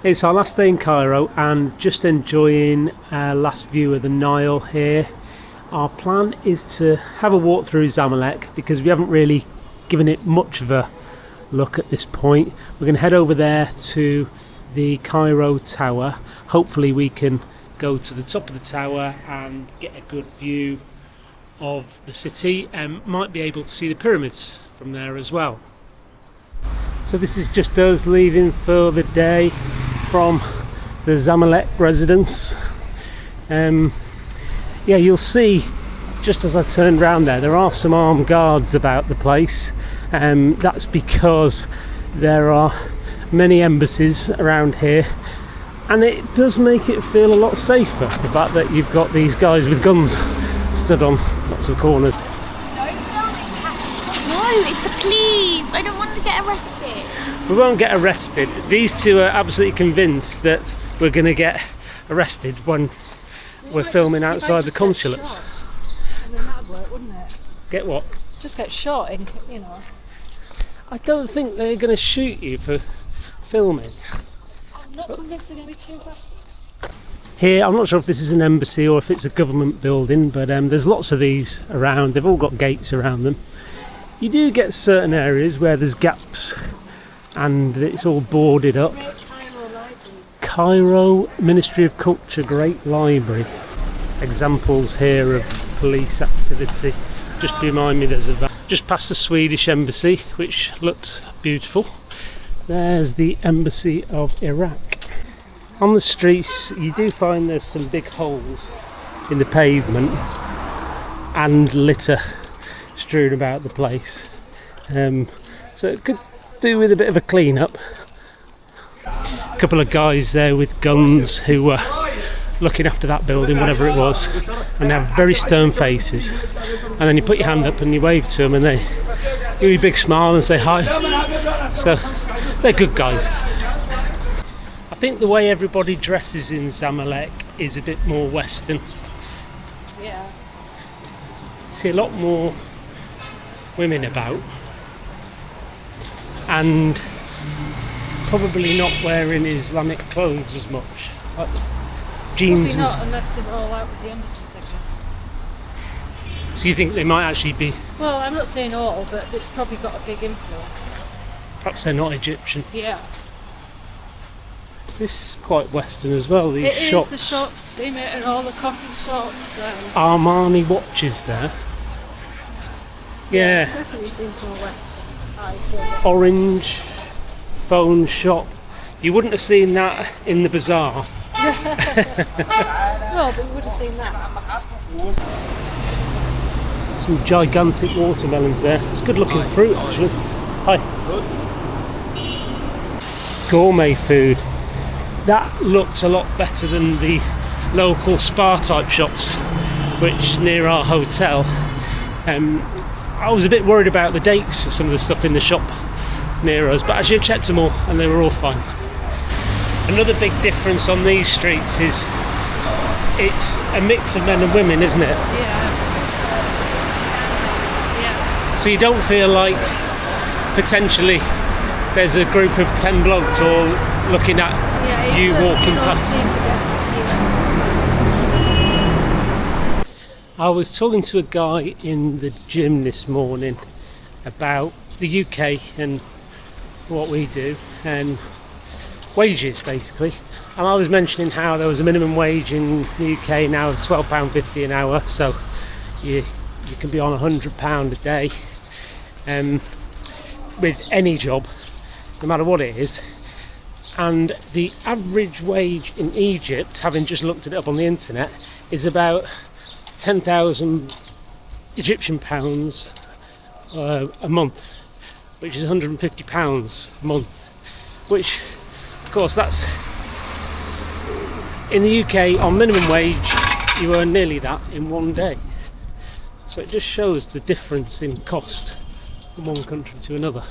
It's our last day in Cairo and just enjoying our last view of the Nile here. Our plan is to have a walk through Zamalek because we haven't really given it much of a look at this point. We're going to head over there to the Cairo Tower. Hopefully we can go to the top of the tower and get a good view of the city and might be able to see the pyramids from there as well. So this is just us leaving for the day from the Zamalek residence. Yeah, you'll see just as I turned round there are some armed guards about the place. That's because there are many embassies around here, and it does make it feel a lot safer, the fact that you've got these guys with guns stood on lots of corners. No, it's the police. I don't want to get arrested. We won't get arrested. These two are absolutely convinced that we're going to get arrested when we're filming outside the consulates. I mean, that'd work, wouldn't it? Get what? Just get shot, you know. I don't think they're going to shoot you for filming. I'm not convinced they're going to be too bad. Here, I'm not sure if this is an embassy or if it's a government building, but there's lots of these around. They've all got gates around them. You do get certain areas where there's gaps and it's all boarded up. Cairo Ministry of Culture Great Library. Examples here of police activity. Just behind me there's a van. Just past the Swedish embassy, which looks beautiful. There's the embassy of Iraq. On the streets you do find there's some big holes in the pavement and litter strewn about the place. So it could do with a bit of a clean up. A couple of guys there with guns who were looking after that building, whatever it was, and they have very stern faces, and then you put your hand up and you wave to them and they give you a big smile and say hi. So they're good guys. I think the way everybody dresses in Zamalek is a bit more Western. Yeah. See a lot more women about and probably not wearing Islamic clothes as much, like jeans. Probably not unless they're all out with the embassies, I guess. So you think they might actually be? Well, I'm not saying all, but it's probably got a big influence. Perhaps they're not Egyptian. Yeah. This is quite Western as well. These It shops. is the shops, and all the coffee shops. Armani watches there. Yeah. Definitely seems more Western eyes with it. Orange phone shop. You wouldn't have seen that in the bazaar. No, but you would have seen that. Some gigantic watermelons there. It's good looking fruit actually. Hi. Gourmet food. That looks a lot better than the local spa type shops which near our hotel. I was a bit worried about the dates of some of the stuff in the shop near us, but actually I checked them all and they were all fine. Another big difference on these streets is it's a mix of men and women, isn't it? Yeah. Yeah. So you don't feel like potentially there's a group of 10 blokes all looking at you walking past. I was talking to a guy in the gym this morning about the UK and what we do and wages basically, and I was mentioning how there was a minimum wage in the UK now of £12.50 an hour, so you can be on £100 a day with any job, no matter what it is. And the average wage in Egypt, having just looked it up on the internet, is about 10,000 Egyptian pounds a month, which is £150 a month, which of course that's in the UK on minimum wage you earn nearly that in one day. So it just shows the difference in cost from one country to another.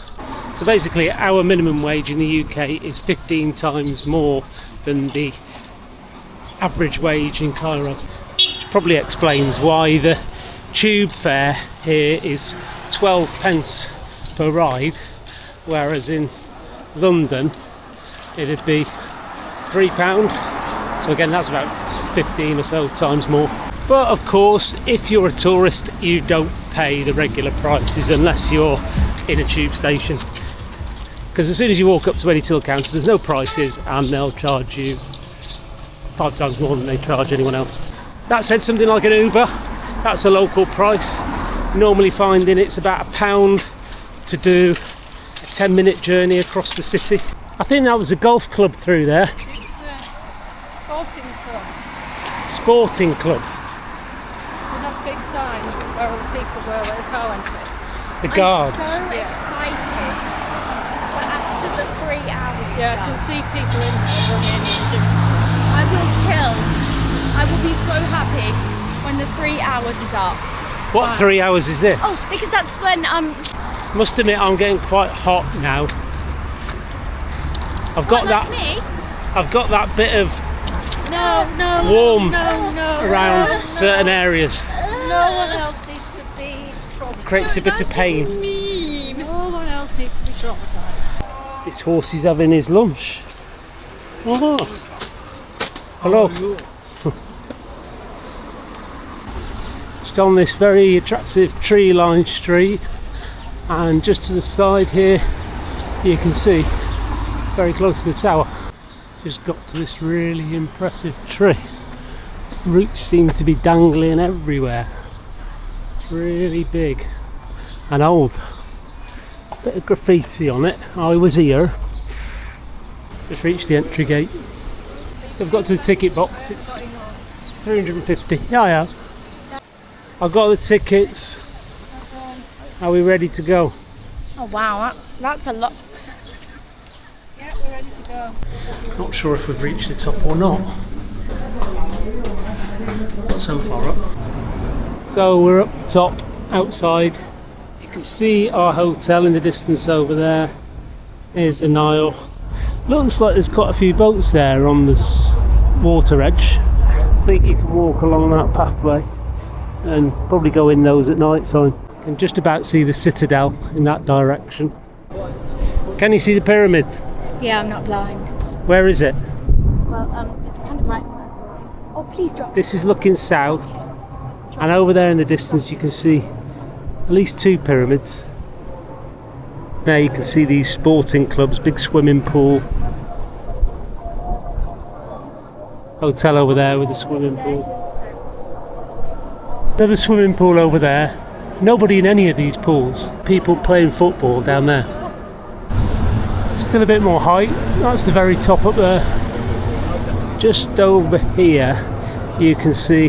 So basically our minimum wage in the UK is 15 times more than the average wage in Cairo, which probably explains why the tube fare here is 12 pence per ride, whereas in London it'd be £3. So again, that's about 15 or so times more. But of course, if you're a tourist, you don't pay the regular prices unless you're in a tube station. Because as soon as you walk up to any till counter, there's no prices and they'll charge you 5 times more than they charge anyone else. That said, something like an Uber, that's a local price. Normally finding it's about £1 to do a 10-minute journey across the city. I think that was a golf club through there. It's a sporting club. Sporting club. We have a big sign where all the people were where the car went in. The guards. I'm so excited for after the 3 hours Yeah, I can see people in there running and doing stuff. I will be so happy when the 3 hours is up. What 3 hours is this? Oh, because that's when Must admit, I'm getting quite hot now. I've got like that. me. I've got that bit of No, warmth no. around certain areas. No one else needs to be traumatised. Creates a bit of pain. Mean. No one else needs to be traumatised. This horse is having his lunch. Oh. Hello. Just on this very attractive tree-lined street, and just to the side here, you can see, very close to the tower, just got to this really impressive tree. Roots seem to be dangling everywhere. It's really big and old. Bit of graffiti on it. I was here. Just reached the entry gate. So I've got to the ticket box. It's 350. Yeah. I've got the tickets. Are we ready to go? Oh wow, that's a lot. Yeah, we're ready to go. Not sure if we've reached the top or not. Not so far up. So we're up the top, outside. You can see our hotel in the distance over there. Here's the Nile. Looks like there's quite a few boats there on this water edge. I think you can walk along that pathway and probably go in those at night time. You can just about see the citadel in that direction. Can you see the pyramid? Yeah, I'm not blind. Where is it? Well, it's kind of right for us. Oh, please drop. This is looking south, and over there in the distance you can see at least 2 pyramids. Now you can see these sporting clubs, big swimming pool. Hotel over there with a swimming pool. Another swimming pool over there. Nobody in any of these pools. People playing football down there. Still a bit more height. That's the very top up there. Just over here you can see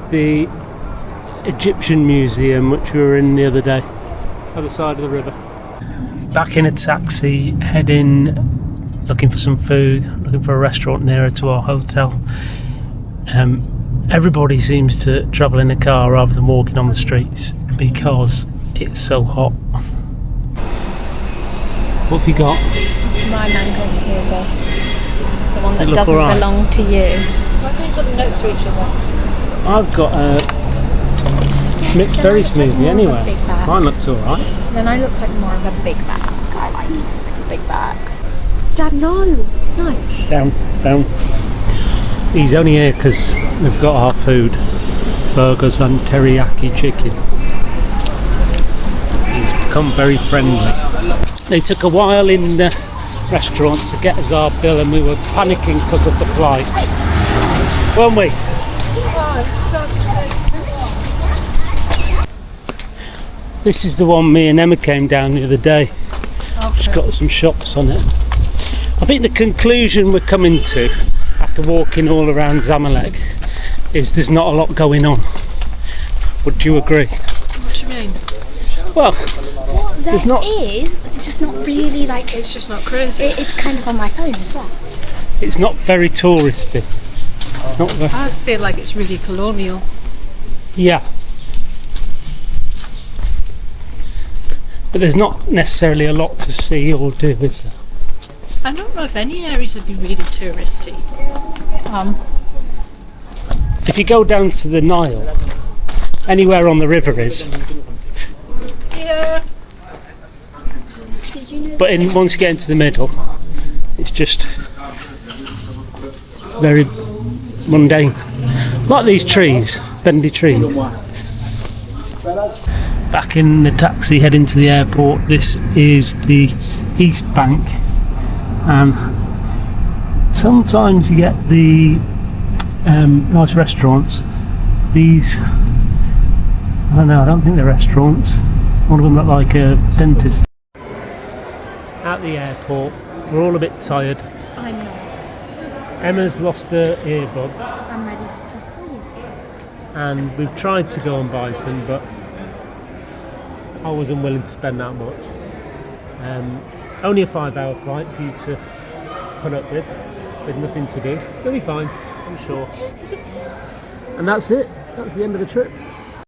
the Egyptian Museum, which we were in the other day, other side of the river. Back in a taxi, heading, looking for some food, looking for a restaurant nearer to our hotel. Everybody seems to travel in a car rather than walking on the streets because it's so hot. What have you got? My mango smoothie. The one that They look doesn't alright. belong to you. Why don't you put them next to each other? I've got a mixed berry smoothie anyway. Big bag. Mine looks alright. Then I look like more of a big bag. I like a big bag. Dad, no. No. Down. He's only here because we've got our food. Burgers and teriyaki chicken. He's become very friendly. They took a while in the restaurant to get us our bill, and we were panicking because of the flight. Weren't we? This is the one me and Emma came down the other day. Just got some shops on it. I think the conclusion we're coming to after walking all around Zamalek is there's not a lot going on. Would you agree? What do you mean? Well, There not- is, it's just not really like. It's just not crazy. It's kind of on my phone as well. it's not very touristy. Not very, I feel like it's really colonial. yeah. But there's not necessarily a lot to see or do, is there? I don't know if any areas would be really touristy. If you go down to the Nile, anywhere on the river is. Yeah. Did you know? But once you get into the middle, it's just Very mundane. Like these trees, bendy trees. Back in the taxi heading to the airport. This is the East Bank, and sometimes you get the nice restaurants. These, I don't know, I don't think they're restaurants. One of them look like a dentist. At the airport, we're all a bit tired. I'm not. Emma's lost her earbuds, I'm ready to throttle you. and we've tried to go and buy some, but I was unwilling to spend that much. Only a 5-hour flight for you to put up with nothing to do. You'll be fine, I'm sure. And that's it. That's the end of the trip.